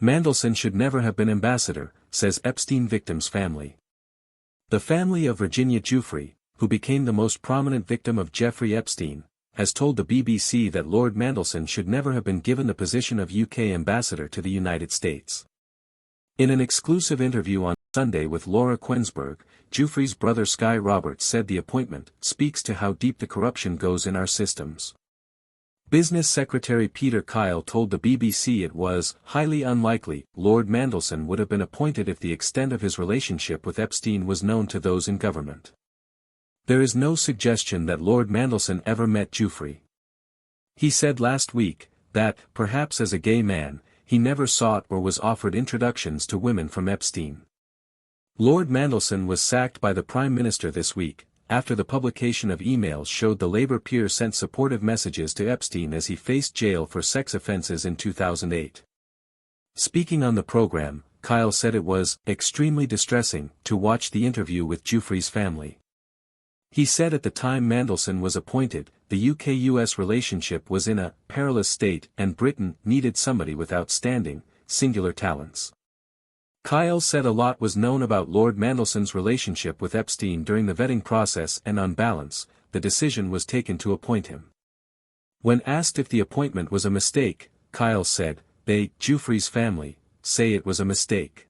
Mandelson should never have been ambassador, says Epstein victim's family. The family of Virginia Giuffre, who became the most prominent victim of Jeffrey Epstein, has told the BBC that Lord Mandelson should never have been given the position of UK ambassador to the United States. In an exclusive interview on Sunday with Laura Kuenssberg, Giuffre's brother Sky Roberts said the appointment speaks to how deep the corruption goes in our systems. Business Secretary Peter Kyle told the BBC it was highly unlikely Lord Mandelson would have been appointed if the extent of his relationship with Epstein was known to those in government. There is no suggestion that Lord Mandelson ever met Giuffre. He said last week that, perhaps as a gay man, he never sought or was offered introductions to women from Epstein. Lord Mandelson was sacked by the Prime Minister this week, after the publication of emails showed the Labour peer sent supportive messages to Epstein as he faced jail for sex offences in 2008. Speaking on the programme, Kyle said it was extremely distressing to watch the interview with Giuffre's family. He said at the time Mandelson was appointed, the UK-US relationship was in a perilous state and Britain needed somebody with outstanding, singular talents. Kyle said a lot was known about Lord Mandelson's relationship with Epstein during the vetting process and on balance, the decision was taken to appoint him. When asked if the appointment was a mistake, Kyle said, "They, Giuffre's family, say it was a mistake.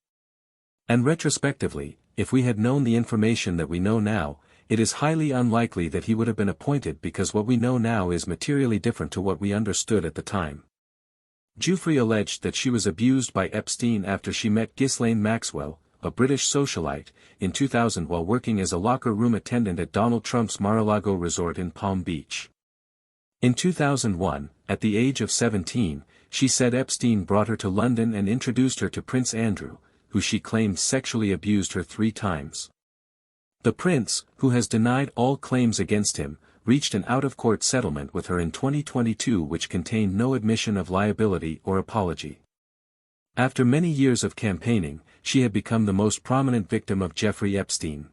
And retrospectively, if we had known the information that we know now, it is highly unlikely that he would have been appointed because what we know now is materially different to what we understood at the time." Giuffre alleged that she was abused by Epstein after she met Ghislaine Maxwell, a British socialite, in 2000 while working as a locker room attendant at Donald Trump's Mar-a-Lago resort in Palm Beach. In 2001, at the age of 17, she said Epstein brought her to London and introduced her to Prince Andrew, who she claimed sexually abused her 3 times. The prince, who has denied all claims against him, reached an out-of-court settlement with her in 2022 which contained no admission of liability or apology. After many years of campaigning, she had become the most prominent victim of Jeffrey Epstein.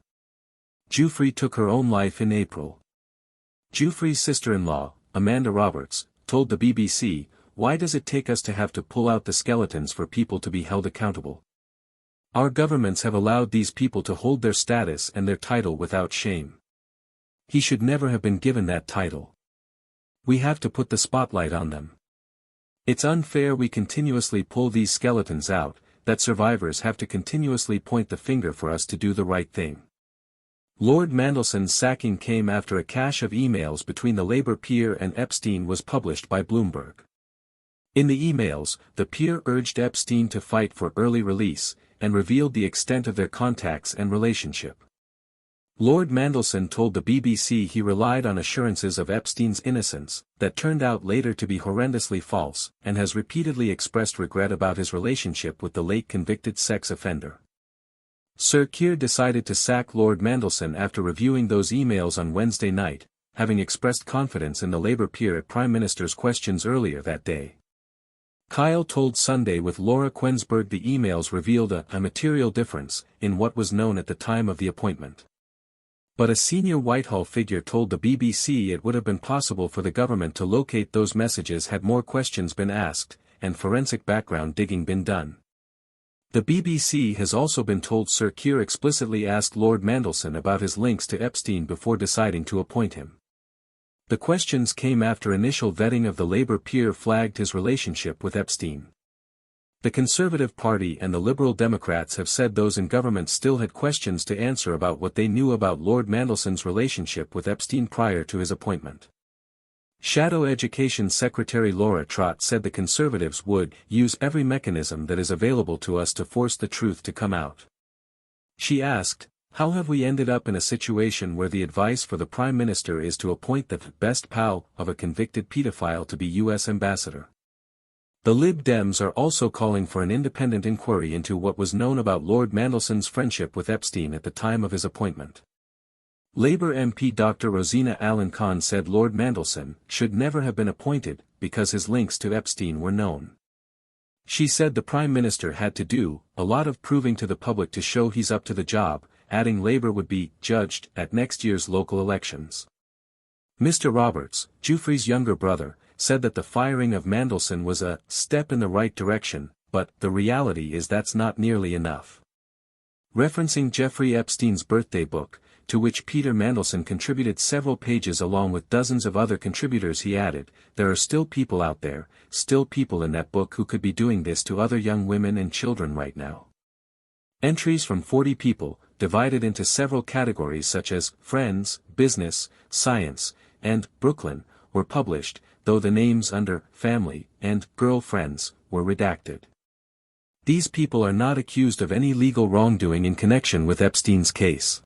Giuffre took her own life in April. Giuffre's sister-in-law, Amanda Roberts, told the BBC, "Why does it take us to have to pull out the skeletons for people to be held accountable? Our governments have allowed these people to hold their status and their title without shame. He should never have been given that title. We have to put the spotlight on them. It's unfair we continuously pull these skeletons out, that survivors have to continuously point the finger for us to do the right thing." Lord Mandelson's sacking came after a cache of emails between the Labour peer and Epstein was published by Bloomberg. In the emails, the peer urged Epstein to fight for early release, and revealed the extent of their contacts and relationship. Lord Mandelson told the BBC he relied on assurances of Epstein's innocence, that turned out later to be horrendously false, and has repeatedly expressed regret about his relationship with the late convicted sex offender. Sir Keir decided to sack Lord Mandelson after reviewing those emails on Wednesday night, having expressed confidence in the Labour peer at Prime Minister's questions earlier that day. Kyle told Sunday with Laura Kuenssberg the emails revealed a material difference in what was known at the time of the appointment. But a senior Whitehall figure told the BBC it would have been possible for the government to locate those messages had more questions been asked, and forensic background digging been done. The BBC has also been told Sir Keir explicitly asked Lord Mandelson about his links to Epstein before deciding to appoint him. The questions came after initial vetting of the Labour peer flagged his relationship with Epstein. The Conservative Party and the Liberal Democrats have said those in government still had questions to answer about what they knew about Lord Mandelson's relationship with Epstein prior to his appointment. Shadow Education Secretary Laura Trott said the Conservatives would use every mechanism that is available to us to force the truth to come out. She asked, "How have we ended up in a situation where the advice for the Prime Minister is to appoint the best pal of a convicted pedophile to be US ambassador?" The Lib Dems are also calling for an independent inquiry into what was known about Lord Mandelson's friendship with Epstein at the time of his appointment. Labour MP Dr. Rosina Allen-Khan said Lord Mandelson should never have been appointed because his links to Epstein were known. She said the Prime Minister had to do a lot of proving to the public to show he's up to the job, adding Labour would be judged at next year's local elections. Mr. Roberts, Giuffre's younger brother, said that the firing of Mandelson was a step in the right direction, but the reality is that's not nearly enough. Referencing Jeffrey Epstein's birthday book, to which Peter Mandelson contributed several pages along with dozens of other contributors, he added, "There are still people out there, still people in that book who could be doing this to other young women and children right now." Entries from 40 people, divided into several categories such as Friends, Business, Science, and Brooklyn, were published, though the names under Family and Girlfriends were redacted. These people are not accused of any legal wrongdoing in connection with Epstein's case.